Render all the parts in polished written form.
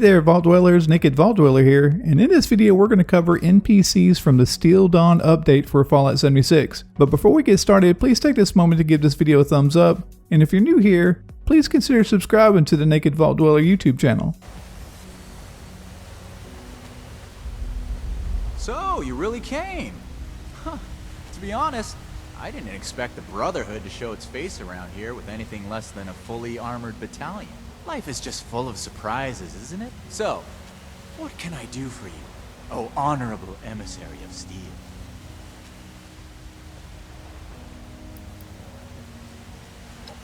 there, Vault Dwellers, NakedVaultDweller here, and in this video we're going to cover NPCs from the Steel Dawn update for Fallout 76. But before we get started, please take this moment to give this video a thumbs up, and if you're new here, please consider subscribing to the NakedVaultDweller YouTube channel. So, you really came? Huh. To be honest, I didn't expect the Brotherhood to show its face around here with anything less than a fully armored battalion. Life is just full of surprises, isn't it? So, what can I do for you, oh honorable emissary of steel?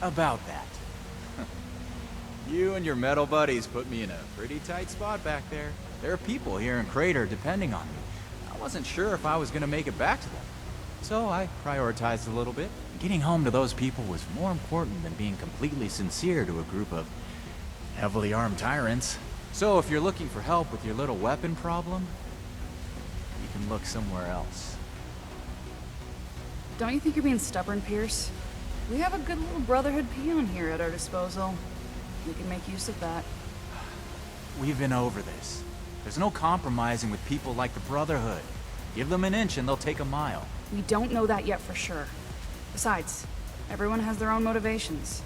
About that. You and your metal buddies put me in a pretty tight spot back there. There are people here in Crater depending on me. I wasn't sure if I was going to make it back to them. So I prioritized a little bit. Getting home to those people was more important than being completely sincere to a group of heavily armed tyrants. So if you're looking for help with your little weapon problem, you can look somewhere else. Don't you think you're being stubborn, Pierce? We have a good little Brotherhood peon here at our disposal. We can make use of that. We've been over this. There's no compromising with people like the Brotherhood. Give them an inch and they'll take a mile. We don't know that yet for sure. Besides, everyone has their own motivations.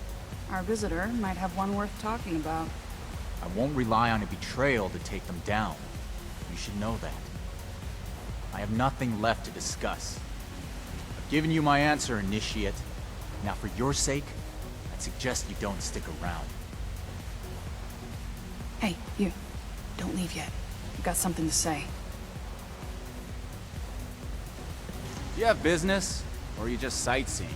Our visitor might have one worth talking about. I won't rely on a betrayal to take them down. You should know that. I have nothing left to discuss. I've given you my answer, Initiate. Now for your sake, I'd suggest you don't stick around. Hey, you. Don't leave yet. I've got something to say. Do you have business, or are you just sightseeing?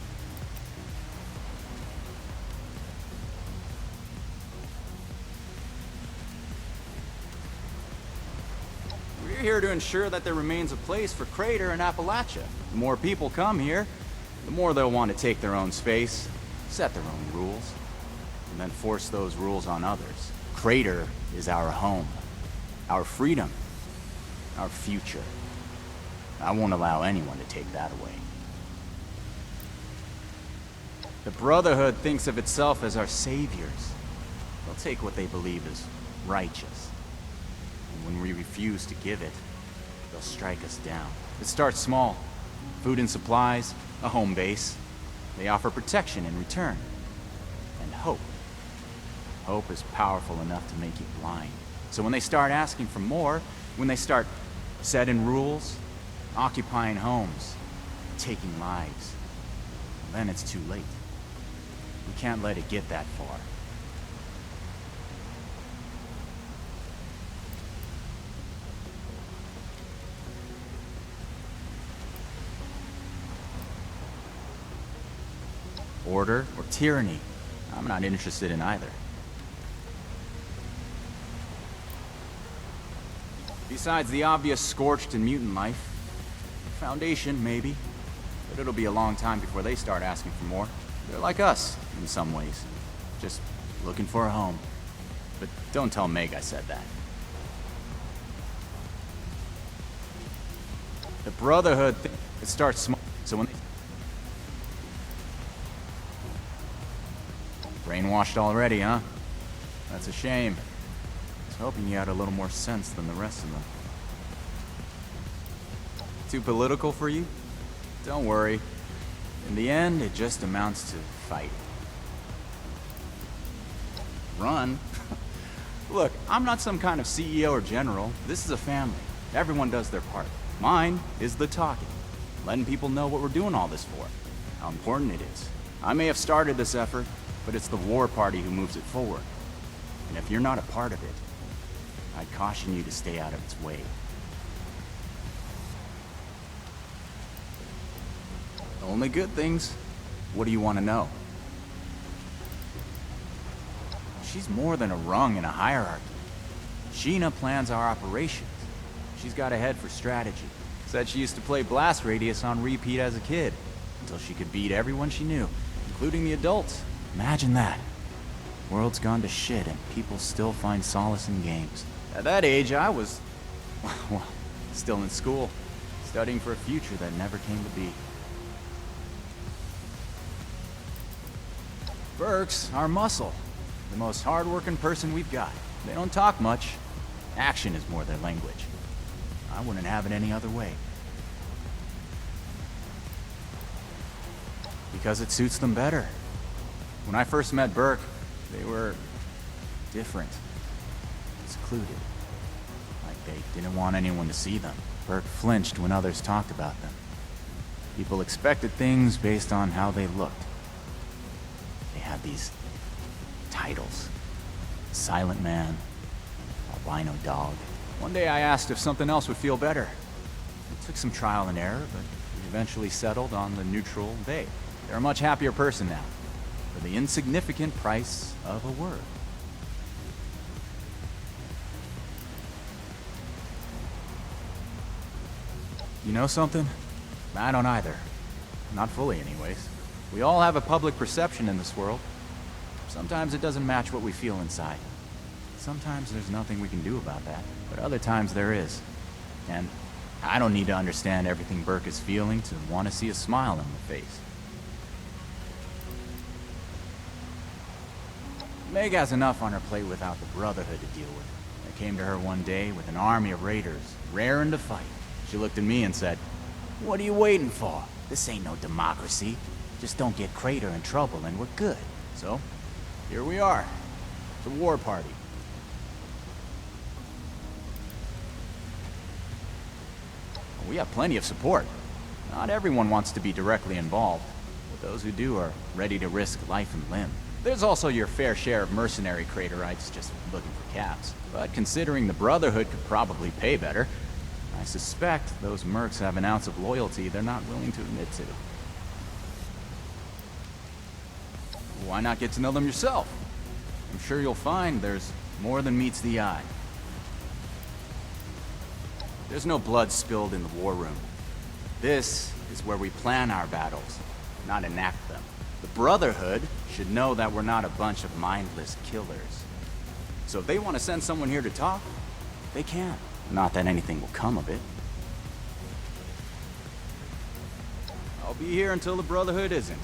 We're here to ensure that there remains a place for Crater in Appalachia. The more people come here, the more they'll want to take their own space, set their own rules, and then force those rules on others. Crater is our home, our freedom, our future. I won't allow anyone to take that away. The Brotherhood thinks of itself as our saviors. They'll take what they believe is righteous. And when we refuse to give it, they'll strike us down. It starts small. Food and supplies, a home base. They offer protection in return. And hope. Hope is powerful enough to make you blind. So when they start asking for more, when they start setting rules, occupying homes, taking lives, then it's too late. We can't let it get that far. Order or tyranny, I'm not interested in either. Besides the obvious scorched and mutant life, Foundation, maybe. But it'll be a long time before they start asking for more. They're like us, in some ways. Just looking for a home. But don't tell Meg I said that. The Brotherhood, it starts small. So when they... Brainwashed already, huh? That's a shame. I was hoping you had a little more sense than the rest of them. Too political for you? Don't worry. In the end, it just amounts to fight. Run? Look, I'm not some kind of CEO or general. This is a family. Everyone does their part. Mine is the talking. Letting people know what we're doing all this for. How important it is. I may have started this effort, but it's the war party who moves it forward. And if you're not a part of it, I'd caution you to stay out of its way. Only good things. What do you want to know? She's more than a rung in a hierarchy. Sheena plans our operations. She's got a head for strategy. Said she used to play Blast Radius on repeat as a kid, until she could beat everyone she knew, including the adults. Imagine that. World's gone to shit and people still find solace in games. At that age, I was, well, still in school, studying for a future that never came to be. Burke's our muscle. The most hard-working person we've got. They don't talk much, Action is more their language. I wouldn't have it any other way. Because it suits them better. When I first met Burke, they were different. Secluded. Like they didn't want anyone to see them. Burke flinched when others talked about them. People expected things based on how they looked. They had these titles. Silent Man, albino dog. One day I asked if something else would feel better. It took some trial and error, but we eventually settled on the neutral they. They're a much happier person now, for the insignificant price of a word. You know something? I don't either. Not fully, anyways. We all have a public perception in this world. Sometimes it doesn't match what we feel inside. Sometimes there's nothing we can do about that, but other times there is. And I don't need to understand everything Burke is feeling to want to see a smile on the face. Meg has enough on her plate without the Brotherhood to deal with. I came to her one day with an army of raiders, raring to fight. She looked at me and said, "What are you waiting for? This ain't no democracy. Just don't get Crater in trouble and we're good." So, here we are. The war party. We have plenty of support. Not everyone wants to be directly involved, but those who do are ready to risk life and limb. There's also your fair share of mercenary Craterites just looking for caps. But considering the Brotherhood could probably pay better, I suspect those mercs have an ounce of loyalty they're not willing to admit to. Why not get to know them yourself? I'm sure you'll find there's more than meets the eye. There's no blood spilled in the war room. This is where we plan our battles, not enact them. The Brotherhood should know that we're not a bunch of mindless killers. So if they want to send someone here to talk, they can. Not that anything will come of it. I'll be here until the Brotherhood isn't.